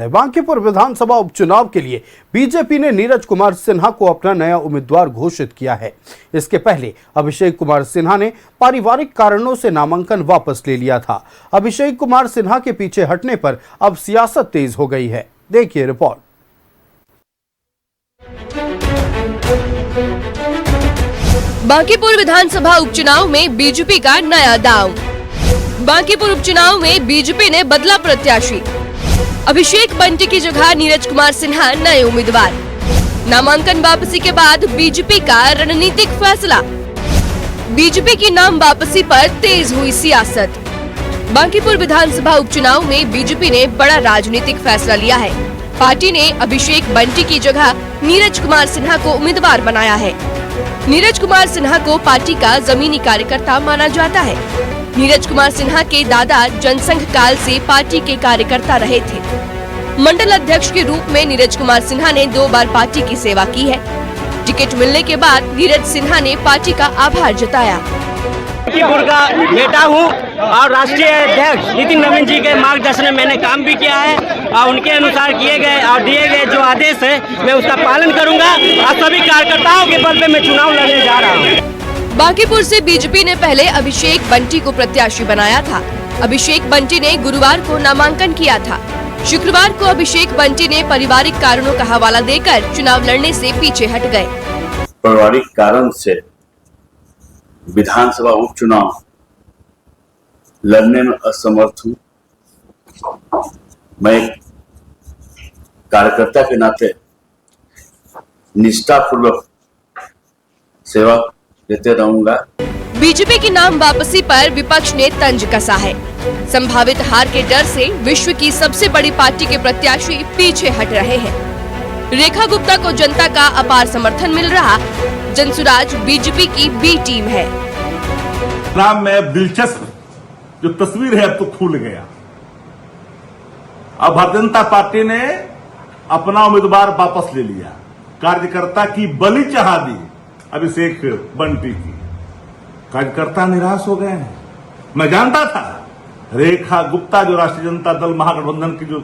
बांकीपुर विधानसभा उपचुनाव के लिए बीजेपी ने नीरज कुमार सिन्हा को अपना नया उम्मीदवार घोषित किया है। इसके पहले अभिषेक कुमार सिन्हा ने पारिवारिक कारणों से नामांकन वापस ले लिया था। अभिषेक कुमार सिन्हा के पीछे हटने पर अब सियासत तेज हो गई है। देखिए रिपोर्ट। बांकीपुर विधानसभा उपचुनाव में बीजेपी का नया दांव। बांकीपुर उपचुनाव में बीजेपी ने बदला प्रत्याशी। अभिषेक बंटी की जगह नीरज कुमार सिन्हा नए उम्मीदवार। नामांकन वापसी के बाद बीजेपी का रणनीतिक फैसला। बीजेपी की नाम वापसी पर तेज हुई सियासत। बांकीपुर विधानसभा उपचुनाव में बीजेपी ने बड़ा राजनीतिक फैसला लिया है। पार्टी ने अभिषेक बंटी की जगह नीरज कुमार सिन्हा को उम्मीदवार बनाया है। नीरज कुमार सिन्हा को पार्टी का जमीनी कार्यकर्ता माना जाता है। नीरज कुमार सिन्हा के दादा जनसंघ काल से पार्टी के कार्यकर्ता रहे थे। मंडल अध्यक्ष के रूप में नीरज कुमार सिन्हा ने 2 बार पार्टी की सेवा की है। टिकट मिलने के बाद नीरज सिन्हा ने पार्टी का आभार जताया। बांकीपुर का बेटा हूँ और राष्ट्रीय अध्यक्ष नितिन नवीन जी के मार्गदर्शन में मैंने काम भी किया है और उनके अनुसार किए गए और दिए गए जो आदेश है मैं उसका पालन करूंगा और सभी कार्यकर्ताओं के बल पे मैं चुनाव लड़ने जा रहा हूँ। बांकीपुर से बीजेपी ने पहले अभिषेक बंटी को प्रत्याशी बनाया था। अभिषेक बंटी ने गुरुवार को नामांकन किया था। शुक्रवार को अभिषेक बंटी ने पारिवारिक कारणों का हवाला देकर चुनाव लड़ने से पीछे हट गए। पारिवारिक कारण से विधानसभा उपचुनाव लड़ने में असमर्थ हूँ। मैं एक कार्यकर्ता के नाते निष्ठापूर्वक सेवा देते रहूंगा। बीजेपी की नाम वापसी पर विपक्ष ने तंज कसा है। संभावित हार के डर से विश्व की सबसे बड़ी पार्टी के प्रत्याशी पीछे हट रहे हैं। रेखा गुप्ता को जनता का अपार समर्थन मिल रहा। जनसुराज बीजेपी की बी टीम है। नाम में दिलचस्प जो तस्वीर है अब तो खुल गया। अब भारतीय जनता पार्टी ने अपना उम्मीदवार वापस ले लिया। कार्यकर्ता की बलि चढ़ा दी अभिषेक बंटी की। कार्यकर्ता निराश हो गए हैं। मैं जानता था रेखा गुप्ता जो राष्ट्रीय जनता दल महागठबंधन की जो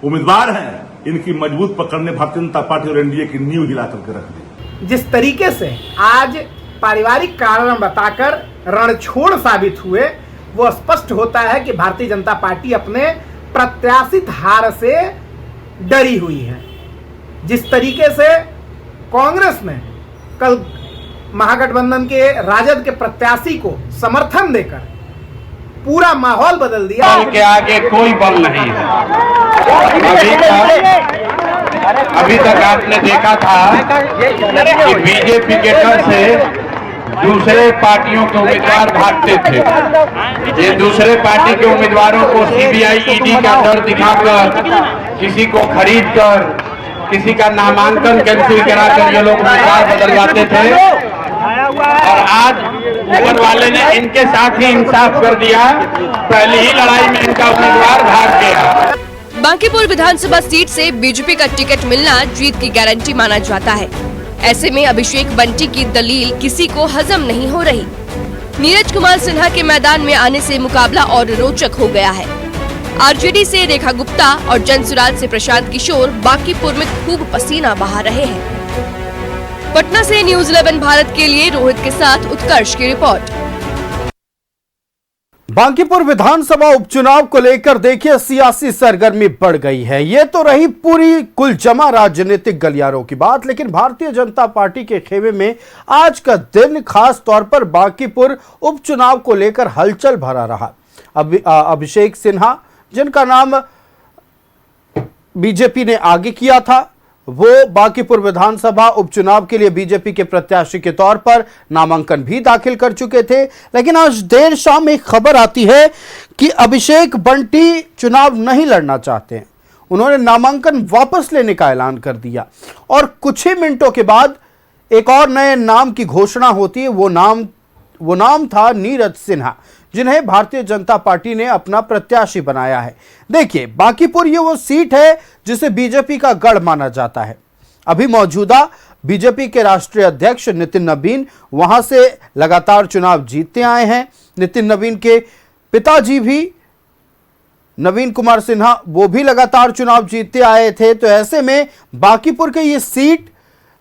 उम्मीदवार हैं, इनकी मजबूत पकड़ ने भारतीय जनता पार्टी और एनडीए की नींव हिला करके रख दी। जिस तरीके से आज पारिवारिक कारण बताकर रणछोड़ साबित हुए, वो स्पष्ट होता है कि भारतीय जनता पार्टी अपने प्रत्याशित हार से डरी हुई है। जिस तरीके से कांग्रेस ने कल महागठबंधन के राजद के प्रत्याशी को समर्थन देकर पूरा माहौल बदल दिया। बल के आगे कोई बल नहीं है। अभी तक आपने देखा था कि बीजेपी के डर से दूसरे पार्टियों के उम्मीदवार भागते थे। ये दूसरे पार्टी के उम्मीदवारों को सीबीआई ईडी का डर दिखाकर, किसी को खरीद कर, किसी का नामांकन कैंसिल कराकर ये लोग उम्मीदवार बदलवाते थे। और आज ऊपर वाले ने इनके साथ ही इंसाफ कर दिया। पहली ही लड़ाई में इनका उम्मीदवार भाग गया। बांकीपुर विधानसभा सीट से बीजेपी का टिकट मिलना जीत की गारंटी माना जाता है। ऐसे में अभिषेक बंटी की दलील किसी को हजम नहीं हो रही। नीरज कुमार सिन्हा के मैदान में आने से मुकाबला और रोचक हो गया है। आरजेडी से रेखा गुप्ता और जनसुराज से प्रशांत किशोर बांकीपुर में खूब पसीना बहा रहे हैं। पटना से न्यूज़ 11 भारत के लिए रोहित के साथ उत्कर्ष की रिपोर्ट। बांकीपुर विधानसभा उपचुनाव को लेकर देखिए सियासी सरगर्मी बढ़ गई है। ये तो रही पूरी कुलजमा राजनीतिक गलियारों की बात, लेकिन भारतीय जनता पार्टी के खेमे में आज का दिन खास तौर पर बांकीपुर उपचुनाव को लेकर हलचल भरा रहा। अभिषेक सिन्हा, जिनका नाम बीजेपी ने आगे किया था, वो बांकीपुर विधानसभा उपचुनाव के लिए बीजेपी के प्रत्याशी के तौर पर नामांकन भी दाखिल कर चुके थे। लेकिन आज देर शाम एक खबर आती है कि अभिषेक बंटी चुनाव नहीं लड़ना चाहते हैं। उन्होंने नामांकन वापस लेने का ऐलान कर दिया और कुछ ही मिनटों के बाद एक और नए नाम की घोषणा होती है। वो नाम था नीरज सिन्हा, जिन्हें भारतीय जनता पार्टी ने अपना प्रत्याशी बनाया है। देखिए, बांकीपुर ये वो सीट है जिसे बीजेपी का गढ़ माना जाता है। अभी मौजूदा बीजेपी के राष्ट्रीय अध्यक्ष नितिन नवीन वहां से लगातार चुनाव जीतते आए हैं। नितिन नवीन के पिताजी भी नवीन कुमार सिन्हा वो भी लगातार चुनाव जीतते आए थे। तो ऐसे में बांकीपुर की ये सीट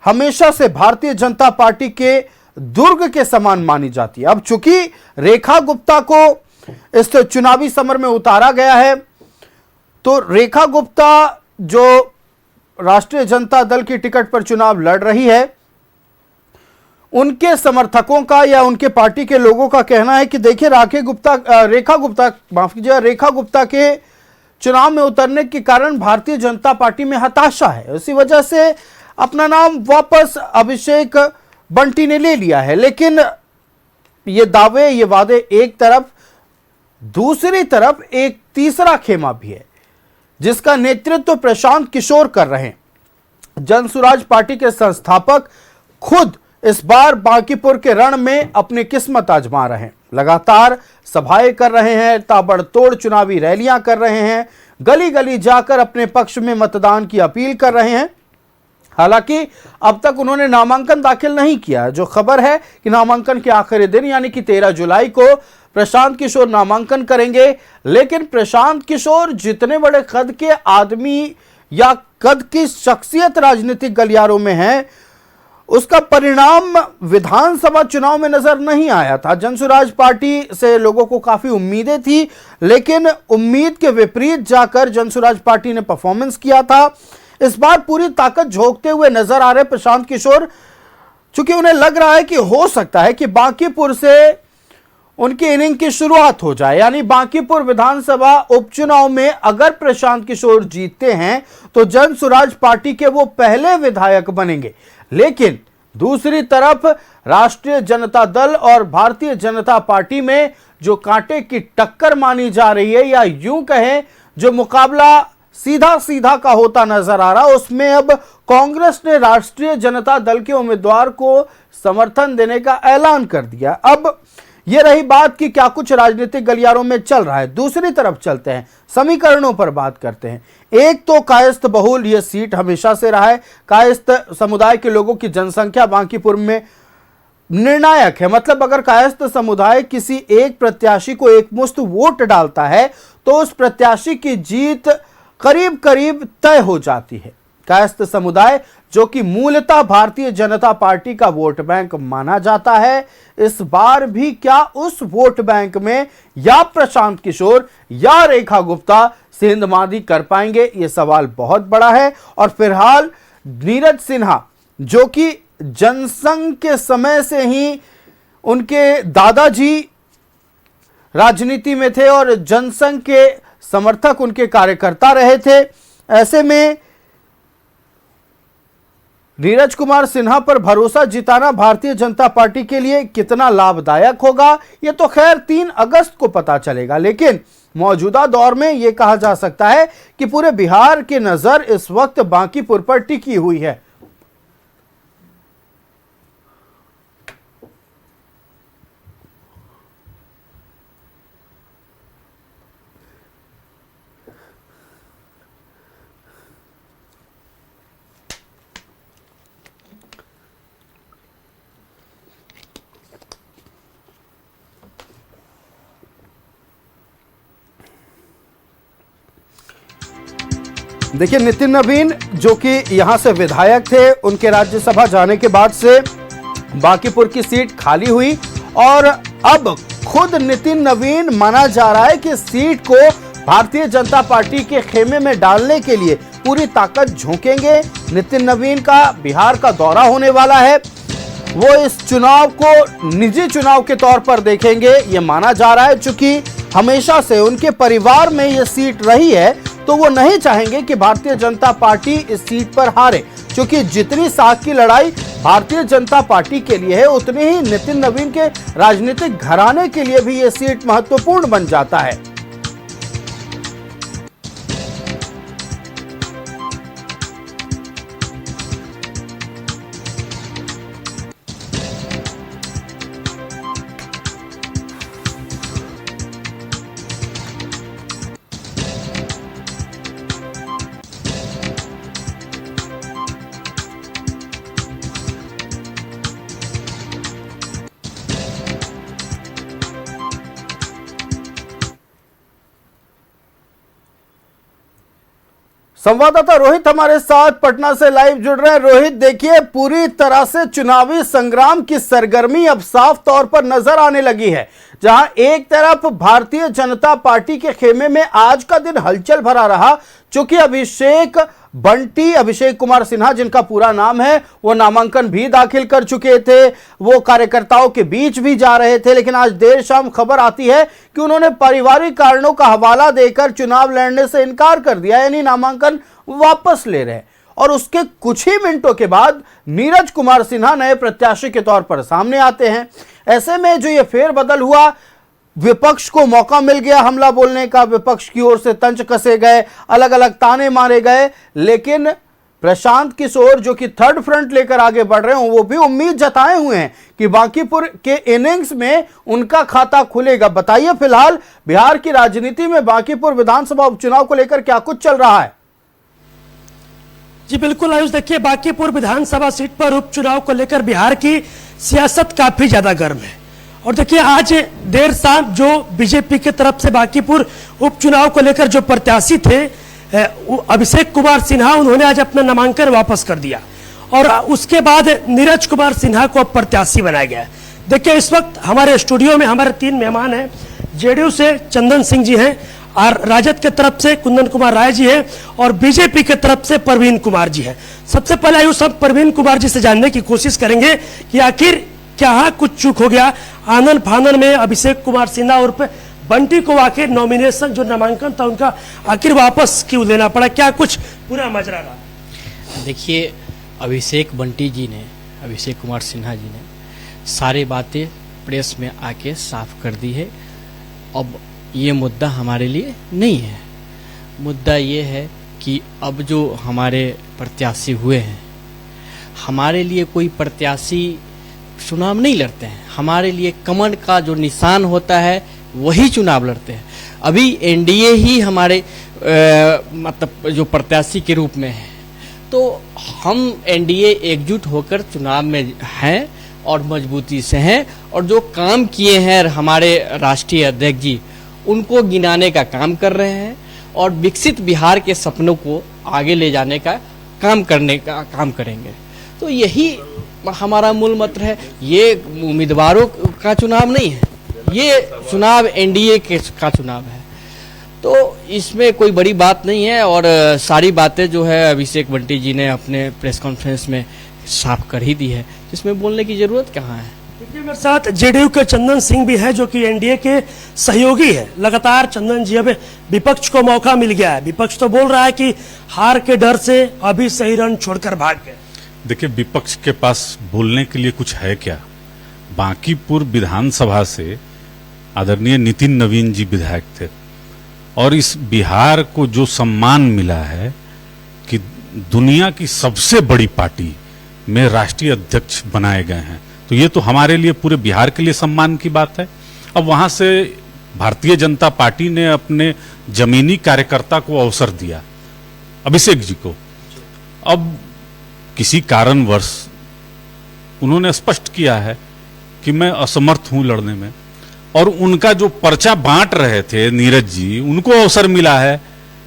हमेशा से भारतीय जनता पार्टी के दुर्ग के समान मानी जाती है। अब चूंकि रेखा गुप्ता को इस चुनावी समर में उतारा गया है, तो रेखा गुप्ता जो राष्ट्रीय जनता दल की टिकट पर चुनाव लड़ रही है, उनके समर्थकों का या उनके पार्टी के लोगों का कहना है कि देखिए रेखा गुप्ता के चुनाव में उतरने के कारण भारतीय जनता पार्टी में हताशा है। इसी वजह से अपना नाम वापस अभिषेक बंटी ने ले लिया है। लेकिन ये दावे, ये वादे एक तरफ, दूसरी तरफ एक तीसरा खेमा भी है जिसका नेतृत्व प्रशांत किशोर कर रहे हैं। जनसुराज पार्टी के संस्थापक खुद इस बार बांकीपुर के रण में अपनी किस्मत आजमा रहे हैं। लगातार सभाएं कर रहे हैं, ताबड़तोड़ चुनावी रैलियां कर रहे हैं, गली गली जाकर अपने पक्ष में मतदान की अपील कर रहे हैं। हालांकि अब तक उन्होंने नामांकन दाखिल नहीं किया। जो खबर है कि नामांकन के आखिरी दिन यानी कि 13 जुलाई को प्रशांत किशोर नामांकन करेंगे। लेकिन प्रशांत किशोर जितने बड़े कद के आदमी या कद की शख्सियत राजनीतिक गलियारों में है, उसका परिणाम विधानसभा चुनाव में नजर नहीं आया था। जनसुराज पार्टी से लोगों को काफी उम्मीदें थी, लेकिन उम्मीद के विपरीत जाकर जनसुराज पार्टी ने परफॉर्मेंस किया था। इस बार पूरी ताकत झोंकते हुए नजर आ रहे प्रशांत किशोर, चूंकि उन्हें लग रहा है कि हो सकता है कि बांकीपुर से उनकी इनिंग की शुरुआत हो जाए। यानी बांकीपुर विधानसभा उपचुनाव में अगर प्रशांत किशोर जीतते हैं तो जनसुराज पार्टी के वो पहले विधायक बनेंगे। लेकिन दूसरी तरफ राष्ट्रीय जनता दल और भारतीय जनता पार्टी में जो कांटे की टक्कर मानी जा रही है, या यूं कहें जो मुकाबला सीधा सीधा का होता नजर आ रहा, उसमें अब कांग्रेस ने राष्ट्रीय जनता दल के उम्मीदवार को समर्थन देने का ऐलान कर दिया। अब यह रही बात कि क्या कुछ राजनीतिक गलियारों में चल रहा है। दूसरी तरफ चलते हैं, समीकरणों पर बात करते हैं। एक तो कायस्थ बहुल यह सीट हमेशा से रहा है। कायस्थ समुदाय के लोगों की जनसंख्या बांकीपुर में निर्णायक है। मतलब अगर कायस्थ समुदाय किसी एक प्रत्याशी को एकमुश्त वोट डालता है तो उस प्रत्याशी की जीत करीब करीब तय हो जाती है। कायस्थ समुदाय जो कि मूलतः भारतीय जनता पार्टी का वोट बैंक माना जाता है, इस बार भी क्या उस वोट बैंक में या प्रशांत किशोर या रेखा गुप्ता सेंधमांदी कर पाएंगे, यह सवाल बहुत बड़ा है। और फिलहाल नीरज सिन्हा जो कि जनसंघ के समय से ही उनके दादाजी राजनीति में थे और जनसंघ के समर्थक उनके कार्यकर्ता रहे थे, ऐसे में नीरज कुमार सिन्हा पर भरोसा जिताना भारतीय जनता पार्टी के लिए कितना लाभदायक होगा, यह तो खैर 3 अगस्त को पता चलेगा। लेकिन मौजूदा दौर में यह कहा जा सकता है कि पूरे बिहार की नजर इस वक्त बांकीपुर पर टिकी हुई है। देखिए, नितिन नवीन जो कि यहां से विधायक थे, उनके राज्यसभा जाने के बाद से बांकीपुर की सीट खाली हुई और अब खुद नितिन नवीन माना जा रहा है कि सीट को भारतीय जनता पार्टी के खेमे में डालने के लिए पूरी ताकत झोंकेंगे। नितिन नवीन का बिहार का दौरा होने वाला है, वो इस चुनाव को निजी चुनाव के तौर पर देखेंगे, ये माना जा रहा है। चूंकि हमेशा से उनके परिवार में ये सीट रही है तो वो नहीं चाहेंगे कि भारतीय जनता पार्टी इस सीट पर हारे। क्योंकि जितनी साख की लड़ाई भारतीय जनता पार्टी के लिए है, उतनी ही नितिन नवीन के राजनीतिक घराने के लिए भी ये सीट महत्वपूर्ण बन जाता है। संवाददाता रोहित हमारे साथ पटना से लाइव जुड़ रहे हैं। रोहित, देखिए, पूरी तरह से चुनावी संग्राम की सरगर्मी अब साफ तौर पर नजर आने लगी है, जहां एक तरफ भारतीय जनता पार्टी के खेमे में आज का दिन हलचल भरा रहा, चूंकि अभिषेक कुमार सिन्हा, जिनका पूरा नाम है, वो नामांकन भी दाखिल कर चुके थे, वो कार्यकर्ताओं के बीच भी जा रहे थे। लेकिन आज देर शाम खबर आती है कि उन्होंने पारिवारिक कारणों का हवाला देकर चुनाव लड़ने से इनकार कर दिया, यानी नामांकन वापस ले रहे हैं। और उसके कुछ ही मिनटों के बाद नीरज कुमार सिन्हा नए प्रत्याशी के तौर पर सामने आते हैं। ऐसे में जो ये फेरबदल हुआ, विपक्ष को मौका मिल गया हमला बोलने का, विपक्ष की ओर से तंज कसे गए, अलग अलग ताने मारे गए, लेकिन प्रशांत किशोर जो कि थर्ड फ्रंट लेकर आगे बढ़ रहे हैं, वो भी उम्मीद जताए हुए हैं कि बांकीपुर के इनिंग्स में उनका खाता खुलेगा। बताइए, फिलहाल बिहार की राजनीति में बांकीपुर विधानसभा उपचुनाव को लेकर क्या कुछ चल रहा है? जी बिल्कुल आयुष, देखिए, बांकीपुर विधानसभा सीट पर उपचुनाव को लेकर बिहार की सियासत काफी ज्यादा गर्म है। और देखिए, आज देर शाम जो बीजेपी की तरफ से बांकीपुर उपचुनाव को लेकर जो प्रत्याशी थे अभिषेक कुमार सिन्हा, उन्होंने आज अपना नामांकन वापस कर दिया और उसके बाद नीरज कुमार सिन्हा को प्रत्याशी बनाया गया। देखिए, इस वक्त हमारे स्टूडियो में हमारे 3 मेहमान हैं। जेडीयू से चंदन सिंह जी हैं, और राजद के तरफ से कुंदन कुमार राय जी हैं, और बीजेपी के तरफ से परवीन कुमार जी हैं। सबसे पहले आयुष, हम परवीन कुमार जी से जानने की कोशिश करेंगे कि आखिर क्या कुछ चूक हो गया आनन फानन में अभिषेक कुमार सिन्हा और बंटी को आखिर नॉमिनेशन जो नामांकन था उनका आखिर वापस क्यों लेना पड़ा, क्या कुछ पूरा माजरा रहा? देखिए, अभिषेक कुमार सिन्हा जी ने सारी बातें प्रेस में आके साफ कर दी है। अब ये मुद्दा हमारे लिए नहीं है। मुद्दा ये है कि अब जो हमारे प्रत्याशी हुए हैं, हमारे लिए कोई प्रत्याशी चुनाव नहीं लड़ते हैं, हमारे लिए कमल का जो निशान होता है वही चुनाव लड़ते हैं। अभी एनडीए ही हमारे मतलब जो प्रत्याशी के रूप में है, तो हम एनडीए एकजुट होकर चुनाव में हैं और मजबूती से हैं, और जो काम किए हैं हमारे राष्ट्रीय अध्यक्ष जी, उनको गिनाने का काम कर रहे हैं और विकसित बिहार के सपनों को आगे ले जाने का काम करेंगे। तो यही हमारा मूल मंत्र है। ये उम्मीदवारों का चुनाव नहीं है, ये चुनाव एनडीए का चुनाव है। तो इसमें कोई बड़ी बात नहीं है, और सारी बातें जो है अभिषेक बंटी जी ने अपने प्रेस कॉन्फ्रेंस में साफ कर ही दी है, इसमें बोलने की जरूरत कहाँ है। देखिए, मेरे साथ जेडीयू के चंदन सिंह भी है जो कि एनडीए के सहयोगी है। लगातार चंदन जी, अब विपक्ष को मौका मिल गया है, विपक्ष तो बोल रहा है कि हार के डर से अभी सही रन छोड़कर भाग गए। देखिए, विपक्ष के पास बोलने के लिए कुछ है क्या? बांकीपुर विधानसभा से आदरणीय नितिन नवीन जी विधायक थे, और इस बिहार को जो सम्मान मिला है कि दुनिया की सबसे बड़ी पार्टी में राष्ट्रीय अध्यक्ष बनाए गए हैं, तो ये तो हमारे लिए, पूरे बिहार के लिए सम्मान की बात है। अब वहां से भारतीय जनता पार्टी ने अपने जमीनी कार्यकर्ता को अवसर दिया, अभिषेक जी को। अब किसी कारणवश उन्होंने स्पष्ट किया है कि मैं असमर्थ हूं लड़ने में, और उनका जो पर्चा बांट रहे थे नीरज जी, उनको अवसर मिला है।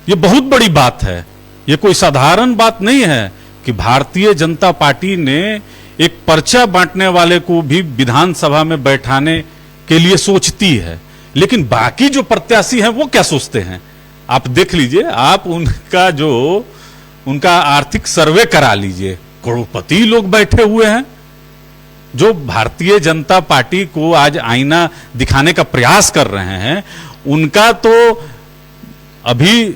ये बहुत बड़ी बात है, ये कोई साधारण बात नहीं है कि भारतीय जनता पार्टी ने एक पर्चा बांटने वाले को भी विधानसभा में बैठाने के लिए सोचती है। लेकिन बाकी जो प्रत्याशी हैं वो क्या सोचते हैं, आप देख लीजिए। आप उनका आर्थिक सर्वे करा लीजिए, करोड़पति लोग बैठे हुए हैं जो भारतीय जनता पार्टी को आज आईना दिखाने का प्रयास कर रहे हैं। उनका तो अभी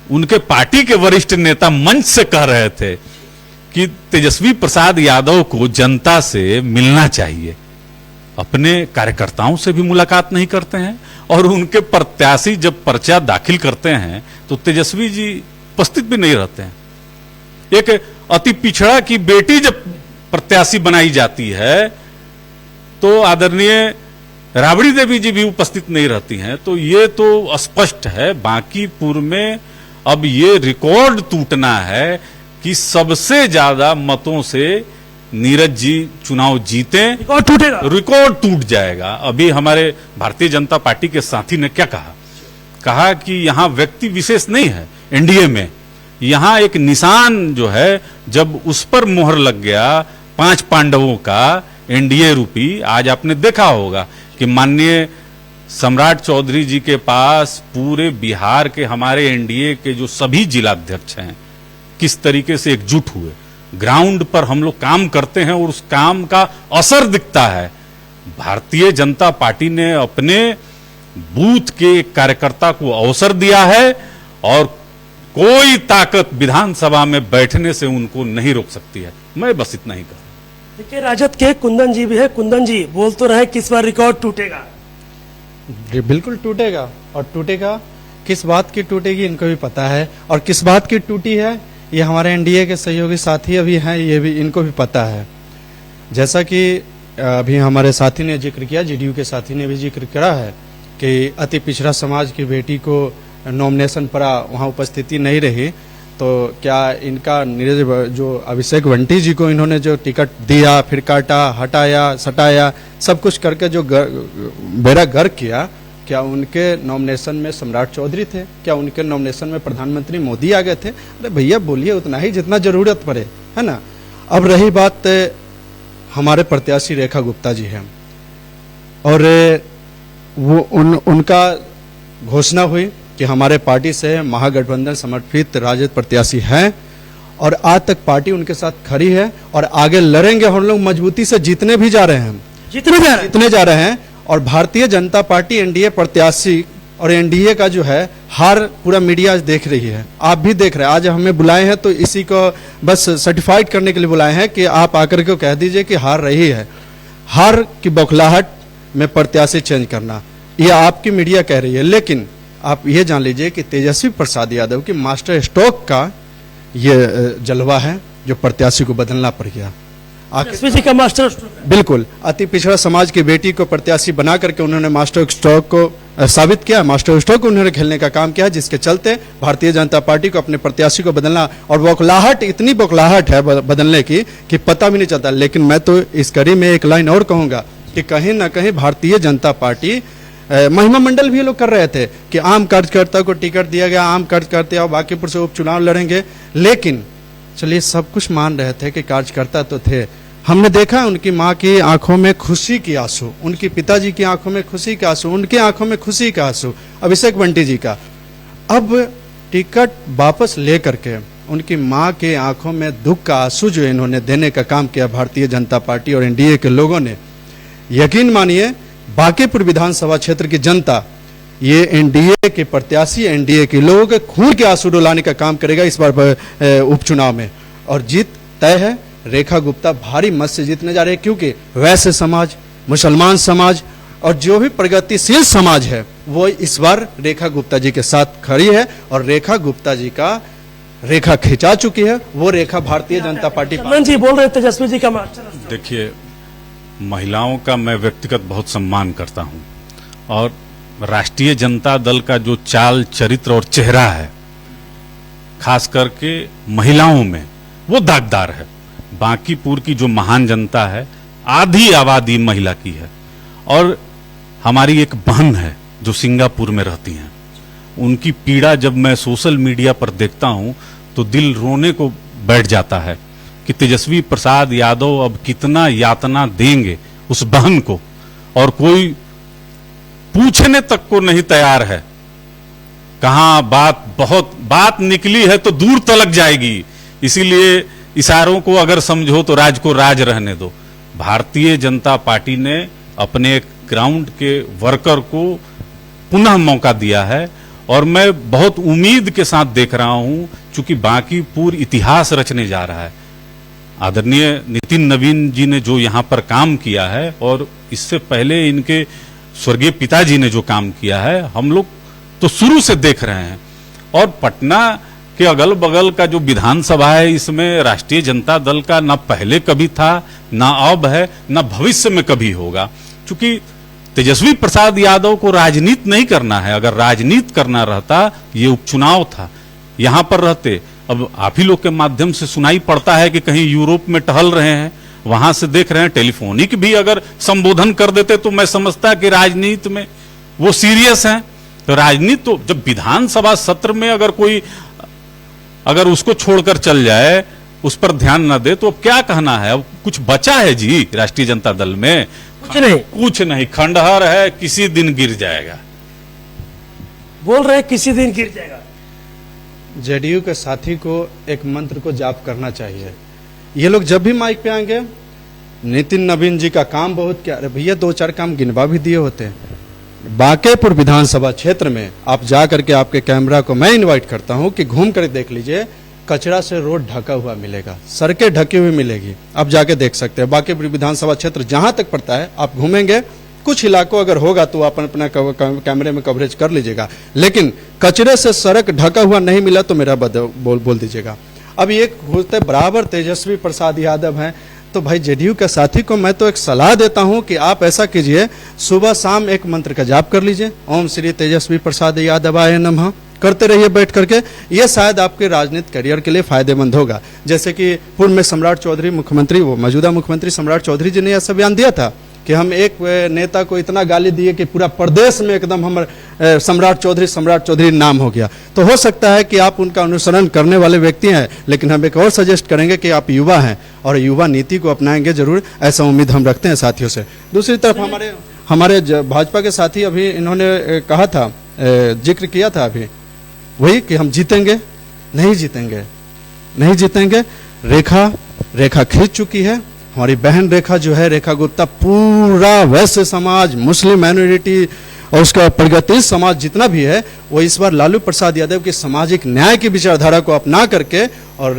उनके पार्टी के वरिष्ठ नेता मंच से कह रहे थे कि तेजस्वी प्रसाद यादव को जनता से मिलना चाहिए। अपने कार्यकर्ताओं से भी मुलाकात नहीं करते हैं, और उनके प्रत्याशी जब पर्चा दाखिल करते हैं तो तेजस्वी जी उपस्थित भी नहीं रहते हैं। एक अति पिछड़ा की बेटी जब प्रत्याशी बनाई जाती है तो आदरणीय राबड़ी देवी जी भी उपस्थित नहीं रहती हैं। तो ये तो स्पष्ट है, बांकीपुर में अब ये रिकॉर्ड टूटना है कि सबसे ज्यादा मतों से नीरज जी चुनाव जीते, रिकॉर्ड टूट जाएगा। अभी हमारे भारतीय जनता पार्टी के साथी ने क्या कहा कि यहां व्यक्ति विशेष नहीं है एनडीए में, यहाँ एक निशान जो है, जब उस पर मोहर लग गया 5 पांडवों का एनडीए रूपी, आज आपने देखा होगा कि माननीय सम्राट चौधरी जी के पास पूरे बिहार के हमारे एनडीए के जो सभी जिलाध्यक्ष हैं किस तरीके से एकजुट हुए, ग्राउंड पर हम लोग काम करते हैं और उस काम का असर दिखता है। भारतीय जनता पार्टी ने अपने बूथ के एक कार्यकर्ता को अवसर दिया है और कोई ताकत विधानसभा में बैठने से उनको नहीं रोक सकती है। मैं बस इतना ही कहूं। देखिए, राजद के कुंदन जी भी है। कुंदन जी, बोल तो रहे किस बार रिकॉर्ड टूटेगा? बिल्कुल टूटेगा, और टूटेगा। किस बात की टूटेगी इनको भी पता है, और किस बात की टूटी है ये हमारे एनडीए के सहयोगी साथी अभी हैं, ये भी इनको भी पता है। जैसा कि अभी हमारे साथी ने जिक्र किया, जेडीयू के साथी ने भी जिक्र करा है कि अति पिछड़ा समाज की बेटी को नॉमिनेशन पर वहाँ उपस्थिति नहीं रही, तो क्या इनका जो अभिषेक बंटी जी को इन्होंने जो टिकट दिया, फिर काटा, हटाया, सटाया, सब कुछ करके जो बेड़ा गर्क किया, क्या उनके नॉमिनेशन में सम्राट चौधरी थे? क्या उनके नॉमिनेशन में प्रधानमंत्री मोदी आ गए थे? अरे भैया, बोलिए उतना ही जितना जरूरत पड़े, है ना। अब रही बात हमारे प्रत्याशी रेखा गुप्ता जी हैं, और वो उनका घोषणा हुई कि हमारे पार्टी से महागठबंधन समर्थित राजद प्रत्याशी हैं, और आज तक पार्टी उनके साथ खड़ी है और आगे लड़ेंगे। हम लोग मजबूती से जीतने भी जा रहे हैं, जीतने जा रहे हैं। और भारतीय जनता पार्टी एनडीए प्रत्याशी और एनडीए का जो है हार पूरा मीडिया आज देख रही है, आप भी देख रहे हैं। आज हमें बुलाए हैं तो इसी को बस सर्टिफाइड करने के लिए बुलाए हैं कि आप आकर के कह दीजिए कि हार रही है। हार की बौखलाहट में प्रत्याशी चेंज करना, ये आपकी मीडिया कह रही है, लेकिन आप ये जान लीजिए कि तेजस्वी प्रसाद यादव की मास्टर स्ट्रोक का ये जलवा है जो प्रत्याशी को बदलना पड़ गया। तेजस्वी का मास्टर बिल्कुल अति पिछड़ा समाज की बेटी को प्रत्याशी बना करके उन्होंने मास्टर स्ट्रोक को साबित किया, मास्टर स्ट्रोक उन्होंने खेलने का काम किया, जिसके चलते भारतीय जनता पार्टी को अपने प्रत्याशी को बदलना, और बौखलाहट, इतनी बौखलाहट है बदलने की कि पता भी नहीं चलता। लेकिन मैं तो इस कड़ी में एक लाइन और कहूंगा कि कहीं ना कहीं भारतीय जनता पार्टी महिमा मंडल भी लोग कर रहे थे कि आम कार्यकर्ता को टिकट दिया गया, आम कार्यकर्ता बांकीपुर से उपचुनाव लड़ेंगे, लेकिन चलिए सब कुछ मान रहे थे कि कार्यकर्ता तो थे। हमने देखा उनकी माँ की आंखों में खुशी की आंसू, उनके पिताजी की आंखों में खुशी के आंसू, उनके आंखों में खुशी का आंसू, अभिषेक बंटी जी का। अब टिकट वापस लेकर के उनकी माँ के आंखों में दुख का आंसू जो इन्होंने देने का काम किया भारतीय जनता पार्टी और एनडीए के लोगों ने, यकीन मानिए बांकीपुर विधानसभा क्षेत्र की जनता ये एनडीए के प्रत्याशी, एनडीए के लोगों के खून के आंसू रुलाने का काम करेगा इस बार उपचुनाव में, और जीत तय है। रेखा गुप्ता भारी मत से जीतने जा रहे हैं, क्योंकि वैश्य समाज, मुसलमान समाज और जो भी प्रगतिशील समाज है वो इस बार रेखा गुप्ता जी के साथ खड़ी है, और रेखा गुप्ता जी का रेखा खिंचा चुकी है, वो रेखा भारतीय जनता पार्टी। जी बोल रहे तेजस्वी जी का मास्टर। देखिए, महिलाओं का मैं व्यक्तिगत बहुत सम्मान करता हूं, और राष्ट्रीय जनता दल का जो चाल, चरित्र और चेहरा है, खास करके महिलाओं में, वो दागदार है। बांकीपुर की जो महान जनता है, आधी आबादी महिला की है, और हमारी एक बहन है जो सिंगापुर में रहती हैं। उनकी पीड़ा जब मैं सोशल मीडिया पर देखता हूं तो दिल रोने को बैठ जाता है कि तेजस्वी प्रसाद यादव अब कितना यातना देंगे उस बहन को, और कोई पूछने तक को नहीं तैयार है। कहां बात निकली है तो दूर तलक जाएगी, इसीलिए इशारों को अगर समझो तो राज को राज रहने दो। भारतीय जनता पार्टी ने अपने ग्राउंड के वर्कर को पुनः मौका दिया है, और मैं बहुत उम्मीद के साथ देख रहा हूं, चूंकि बांकीपुर इतिहास रचने जा रहा है। आदरणीय नितिन नवीन जी ने जो यहां पर काम किया है, और इससे पहले इनके स्वर्गीय पिताजी ने जो काम किया है, हम लोग तो शुरू से देख रहे हैं। और पटना के अगल बगल का जो विधानसभा है, इसमें राष्ट्रीय जनता दल का ना पहले कभी था, ना अब है, ना भविष्य में कभी होगा। चूंकि तेजस्वी प्रसाद यादव को राजनीति नहीं करना है, अगर राजनीति करना रहता, ये उपचुनाव था, यहां पर रहते। अब आप ही लोग के माध्यम से सुनाई पड़ता है कि कहीं यूरोप में टहल रहे हैं, वहां से देख रहे हैं। टेलीफोनिक भी अगर संबोधन कर देते तो मैं समझता कि राजनीति में वो सीरियस हैं। तो राजनीति तो जब विधानसभा सत्र में अगर कोई अगर उसको छोड़कर चल जाए, उस पर ध्यान न दे, तो अब क्या कहना है? अब कुछ बचा है जी राष्ट्रीय जनता दल में? कुछ नहीं, खंडहर है, किसी दिन गिर जाएगा। बोल रहे हैं किसी दिन गिर जाएगा। जेडीयू के साथी को एक मंत्र को जाप करना चाहिए। ये लोग जब भी माइक पे आएंगे, नितिन नवीन जी का काम बहुत क्या, अरे भैया 2-4 काम गिनवा भी दिए होते हैं। बांकेपुर विधानसभा क्षेत्र में आप जा करके आपके कैमरा को मैं इनवाइट करता हूं कि घूम कर देख लीजिए, कचरा से रोड ढका हुआ मिलेगा, सड़कें ढकी हुई मिलेगी, आप जाके देख सकते हैं। बांकेपुर विधानसभा क्षेत्र जहां तक पड़ता है, आप घूमेंगे, कुछ इलाकों अगर होगा तो आप अपना कैमरे में कवरेज कर लीजिएगा, लेकिन कचरे से सड़क ढका हुआ नहीं मिला तो मेरा बोल दीजिएगा। अब ये होते बराबर तेजस्वी प्रसाद यादव हैं, तो भाई जेडीयू के साथी को मैं तो एक सलाह देता हूं कि आप ऐसा कीजिए, सुबह शाम एक मंत्र का जाप कर लीजिए, ओम श्री तेजस्वी प्रसाद यादवाय नमः, करते रहिए बैठ करके। ये शायद आपके राजनीतिक करियर के लिए फायदेमंद होगा। जैसे कि पूर्व में सम्राट चौधरी मुख्यमंत्री, वो मौजूदा मुख्यमंत्री सम्राट चौधरी जी ने यह बयान दिया था कि हम एक नेता को इतना गाली दिए कि पूरा प्रदेश में एकदम हम सम्राट चौधरी नाम हो गया। तो हो सकता है कि आप उनका अनुसरण करने वाले व्यक्ति हैं, लेकिन हम एक और सजेस्ट करेंगे कि आप युवा हैं और युवा नीति को अपनाएंगे जरूर, ऐसा उम्मीद हम रखते हैं साथियों से। दूसरी तरफ हमारे भाजपा के साथी अभी इन्होंने कहा था, जिक्र किया था अभी, वही कि हम जीतेंगे, नहीं जीतेंगे। रेखा खींच चुकी है हमारी बहन रेखा जो है, रेखा गुप्ता, पूरा वैश्य समाज, मुस्लिम माइनॉरिटी और उसका प्रगतिशील समाज जितना भी है, वो इस बार लालू प्रसाद यादव की सामाजिक न्याय की विचारधारा को अपना करके और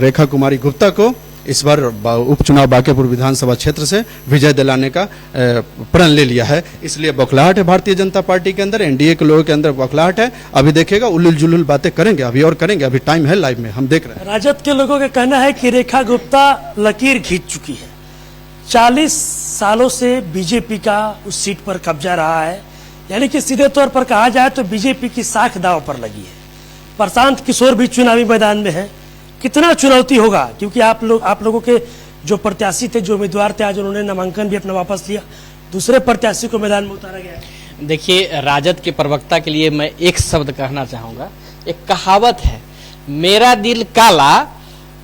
रेखा कुमारी गुप्ता को इस बार उपचुनाव बांकेपुर विधानसभा क्षेत्र से विजय दिलाने का प्रण ले लिया है। इसलिए बौखलाहट है भारतीय जनता पार्टी के अंदर, एनडीए के लोगों के अंदर बौखलाहट है। अभी देखिएगा उल्लुल जुल्लुल बातें करेंगे, अभी और करेंगे, अभी टाइम है, लाइव में हम देख रहे हैं। राजद के लोगों का कहना है कि रेखा गुप्ता लकीर खींच चुकी है, 40 सालों से बीजेपी का उस सीट पर कब्जा रहा है, यानी कि सीधे तौर पर कहा जाए तो बीजेपी की साख दांव पर लगी है। प्रशांत किशोर भी चुनावी मैदान में है, कितना चुनौती होगा, क्योंकि आप लोगों के जो प्रत्याशी थे, जो उम्मीदवार थे, आज उन्होंने नामांकन भी अपना वापस लिया, दूसरे प्रत्याशी को मैदान में उतारा गया है। देखिए, राजद के प्रवक्ता के लिए मैं एक शब्द कहना चाहूंगा। एक कहावत है, मेरा दिल काला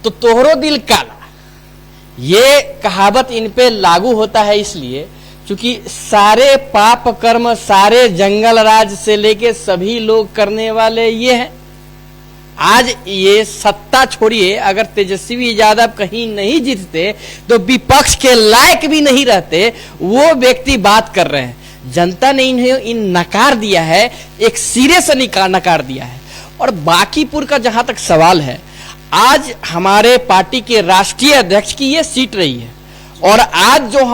तो तोहरो दिल काला। ये कहावत इन पे लागू होता है इसलिए क्योंकि सारे पाप कर्म, सारे जंगल राज से लेके सभी लोग करने वाले ये हैं। आज ये सत्ता छोड़िए, अगर तेजस्वी यादव कहीं नहीं जीतते तो विपक्ष के लायक भी नहीं रहते, वो व्यक्ति बात कर रहे हैं। जनता ने इन्हें नकार दिया है, एक सिरे से नकार दिया है। और बांकीपुर का जहां तक सवाल है, आज हमारे पार्टी के राष्ट्रीय अध्यक्ष की ये सीट रही है, और आज जो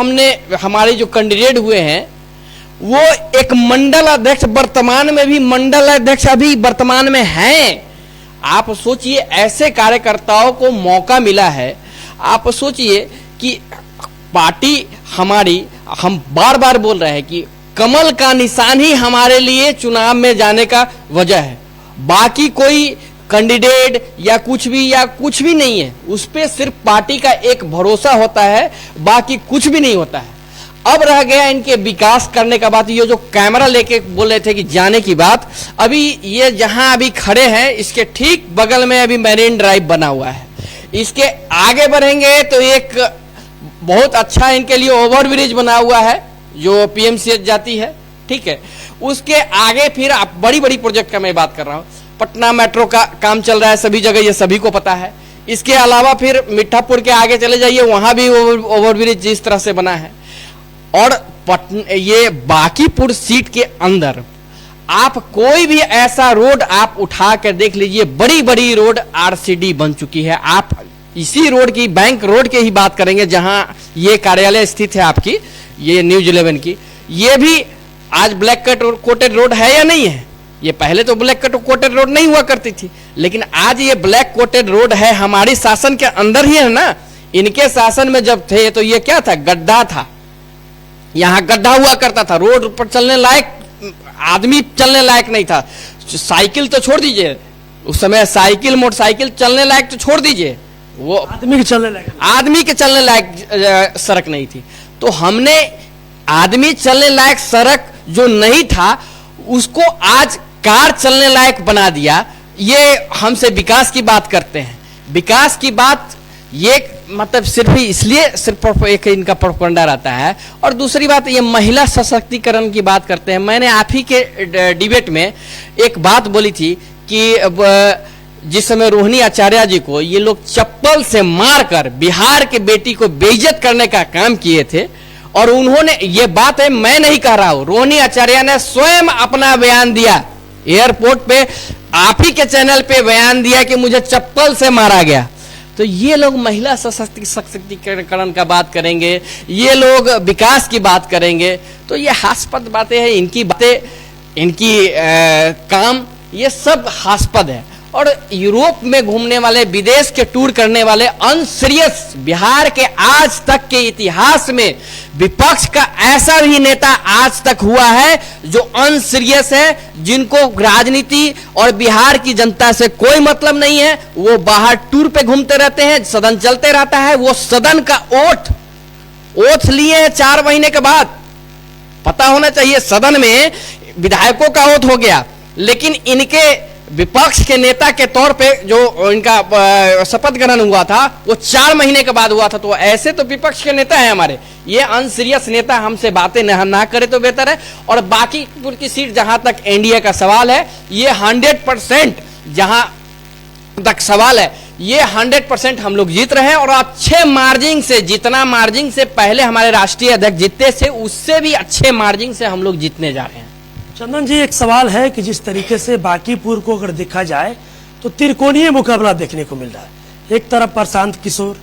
हमारे जो कैंडिडेट हुए हैं वो एक मंडल अध्यक्ष, वर्तमान में भी मंडल अध्यक्ष अभी वर्तमान में हैं। आप सोचिए, ऐसे कार्यकर्ताओं को मौका मिला है। आप सोचिए कि पार्टी हमारी, हम बार बार बोल रहे हैं कि कमल का निशान ही हमारे लिए चुनाव में जाने का वजह है। बाकी कोई कैंडिडेट या कुछ भी नहीं है, उस पे सिर्फ पार्टी का एक भरोसा होता है, बाकी कुछ भी नहीं होता है। अब रह गया इनके विकास करने का बात। ये जो कैमरा लेके बोल रहे थे कि जाने की बात, अभी ये जहां अभी खड़े हैं इसके ठीक बगल में अभी मैरीन ड्राइव बना हुआ है। इसके आगे बढ़ेंगे तो एक बहुत अच्छा इनके लिए ओवरब्रिज बना हुआ है जो पीएमसीएच जाती है, ठीक है। उसके आगे फिर बड़ी बड़ी प्रोजेक्ट का मैं बात कर रहा हूँ, पटना मेट्रो का काम चल रहा है सभी जगह, ये सभी को पता है। इसके अलावा फिर मिठापुर के आगे चले जाइए, वहां भी ओवरब्रिज जिस तरह से बना है। और ये बांकीपुर सीट के अंदर आप कोई भी ऐसा रोड आप उठा कर देख लीजिए, बड़ी बड़ी रोड आरसीडी बन चुकी है। आप इसी रोड की, बैंक रोड की ही बात करेंगे जहां ये कार्यालय स्थित है आपकी, ये न्यूज 11 की, ये भी आज ब्लैक कोटेड रोड है या नहीं है? ये पहले तो ब्लैक कोटेड रोड नहीं हुआ करती थी, लेकिन आज ये ब्लैक कोटेड रोड है। हमारी शासन के अंदर ही है ना। इनके शासन में जब थे तो ये क्या था? गड्ढा था, यहाँ गड्ढा हुआ करता था, रोड पर चलने लायक आदमी चलने लायक नहीं था। साइकिल तो छोड़ दीजिए, उस समय साइकिल मोटरसाइकिल चलने लायक तो छोड़ दीजिए, वो आदमी के चलने लायक सड़क नहीं थी। तो हमने आदमी चलने लायक सड़क जो नहीं था उसको आज कार चलने लायक बना दिया। ये हमसे विकास की बात करते हैं। विकास की बात ये मतलब सिर्फ एक इनका प्रोपेगेंडा रहता है। और दूसरी बात, ये महिला सशक्तिकरण की बात करते हैं। मैंने आप ही के डिबेट में एक बात बोली थी कि जिस समय रोहिणी आचार्य जी को ये लोग चप्पल से मारकर बिहार के बेटी को बेइज्जत करने का काम किए थे, और उन्होंने, ये बात है मैं नहीं कह रहा हूं, रोहिणी आचार्य ने स्वयं अपना बयान दिया एयरपोर्ट पे, आप ही के चैनल पे बयान दिया कि मुझे चप्पल से मारा गया। तो ये लोग महिला सशक्तिकरण का बात करेंगे, ये लोग विकास की बात करेंगे, तो ये हास्यास्पद बातें हैं। इनकी बातें, इनकी काम, ये सब हास्यास्पद है। और यूरोप में घूमने वाले, विदेश के टूर करने वाले अनसीरियस, बिहार के आज तक के इतिहास में विपक्ष का ऐसा भी नेता आज तक हुआ है जो अनसीरियस है, जिनको राजनीति और बिहार की जनता से कोई मतलब नहीं है। वो बाहर टूर पे घूमते रहते हैं, सदन चलते रहता है। वो सदन का ओथ लिए हैं 4 महीने के बाद। पता होना चाहिए, सदन में विधायकों का ओथ हो गया, लेकिन इनके विपक्ष के नेता के तौर पे जो इनका शपथ ग्रहण हुआ था वो 4 महीने के बाद हुआ था। तो ऐसे तो विपक्ष के नेता हैं हमारे, ये अनसीरियस नेता हमसे बातें ना करे तो बेहतर है। और बाकी की सीट, जहां तक एनडीए का सवाल है, ये 100% जहां तक सवाल है, ये 100% हम लोग जीत रहे हैं। और अच्छे मार्जिन से, जितना मार्जिन से पहले हमारे राष्ट्रीय अध्यक्ष जीतते थे, उससे भी अच्छे मार्जिन से हम लोग जीतने जा रहे हैं। चंदन जी, एक सवाल है कि जिस तरीके से बांकीपुर को अगर देखा जाए तो त्रिकोणीय मुकाबला देखने को मिल रहा है। एक तरफ प्रशांत किशोर,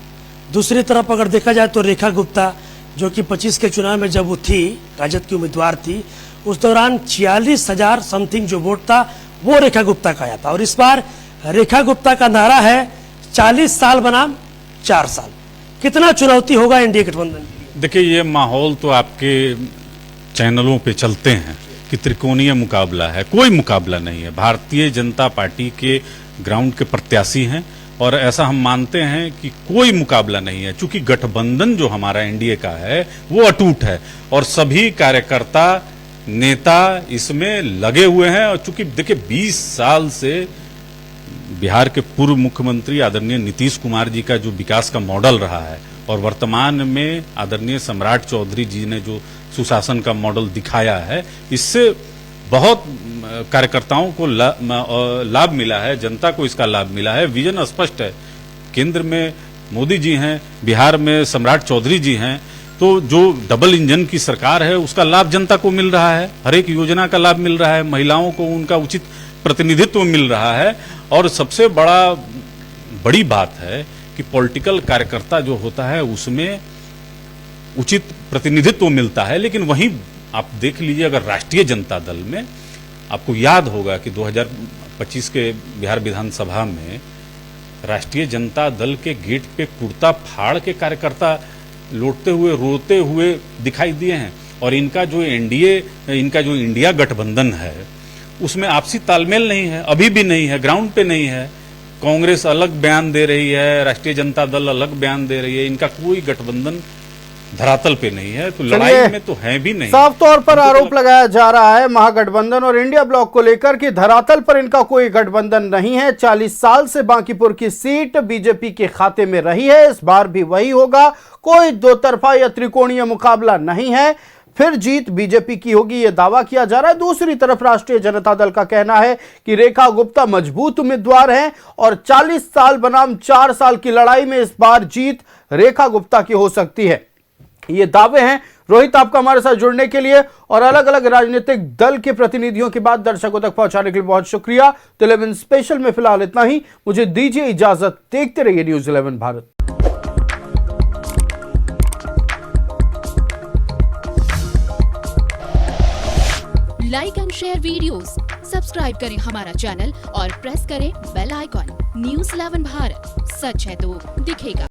दूसरी तरफ अगर देखा जाए तो रेखा गुप्ता, जो कि 25 के चुनाव में जब वो थी, राजद की उम्मीदवार थी, उस दौरान 46,000 समथिंग जो वोट था वो रेखा गुप्ता का आया था। और इस बार रेखा गुप्ता का नारा है 40 साल बनाम 4 साल। कितना चुनौती होगा एनडीए गठबंधन के लिए? देखिए, ये माहौल तो आपके चैनलों पे चलते हैं कि त्रिकोणीय मुकाबला है। कोई मुकाबला नहीं है। भारतीय जनता पार्टी के ग्राउंड के प्रत्याशी हैं और ऐसा हम मानते हैं कि कोई मुकाबला नहीं है, क्योंकि गठबंधन जो हमारा एनडीए का है वो अटूट है और सभी कार्यकर्ता, नेता इसमें लगे हुए हैं। और चूंकि देखिए 20 साल से बिहार के पूर्व मुख्यमंत्री आदरणीय नीतीश कुमार जी का जो विकास का मॉडल रहा है, और वर्तमान में आदरणीय सम्राट चौधरी जी ने जो सुशासन का मॉडल दिखाया है, इससे बहुत कार्यकर्ताओं को लाभ मिला है, जनता को इसका लाभ मिला है। विजन स्पष्ट है, केंद्र में मोदी जी हैं, बिहार में सम्राट चौधरी जी हैं, तो जो डबल इंजन की सरकार है उसका लाभ जनता को मिल रहा है, हर एक योजना का लाभ मिल रहा है, महिलाओं को उनका उचित प्रतिनिधित्व मिल रहा है। और सबसे बड़ी बात है कि पॉलिटिकल कार्यकर्ता जो होता है उसमें उचित प्रतिनिधित्व मिलता है। लेकिन वहीं आप देख लीजिए, अगर राष्ट्रीय जनता दल में आपको याद होगा कि 2025 के बिहार विधानसभा में राष्ट्रीय जनता दल के गेट पे कुर्ता फाड़ के कार्यकर्ता लौटते हुए, रोते हुए दिखाई दिए हैं। और इनका जो इंडिया गठबंधन है उसमें आपसी तालमेल नहीं है, अभी भी नहीं है, ग्राउंड पे नहीं है। कांग्रेस अलग बयान दे रही है, राष्ट्रीय जनता दल अलग बयान दे रही है, इनका कोई गठबंधन धरातल पे नहीं है। तो लड़ाई में तो है भी नहीं। साफ तौर पर आरोप लगाया जा रहा है महागठबंधन और इंडिया ब्लॉक को लेकर कि धरातल पर इनका कोई गठबंधन नहीं है। 40 साल से बांकीपुर की सीट बीजेपी के खाते में रही है, इस बार भी वही होगा। कोई दो तरफा या त्रिकोणीय मुकाबला नहीं है, फिर जीत बीजेपी की होगी, यह दावा किया जा रहा है। दूसरी तरफ राष्ट्रीय जनता दल का कहना है कि रेखा गुप्ता मजबूत उम्मीदवार हैं और 40 साल बनाम 4 साल की लड़ाई में इस बार जीत रेखा गुप्ता की हो सकती है। ये दावे हैं। रोहित, आपका हमारे साथ जुड़ने के लिए और अलग अलग राजनीतिक दल के प्रतिनिधियों की बात दर्शकों तक पहुंचाने के लिए बहुत शुक्रिया। तो 11 स्पेशल में फिलहाल इतना ही, मुझे दीजिए इजाजत। देखते रहिए news 11 Bharat. Like and share videos, subscribe करें हमारा चैनल और प्रेस करें बेल आइकॉन। न्यूज़ 11 भारत, सच है तो दिखेगा।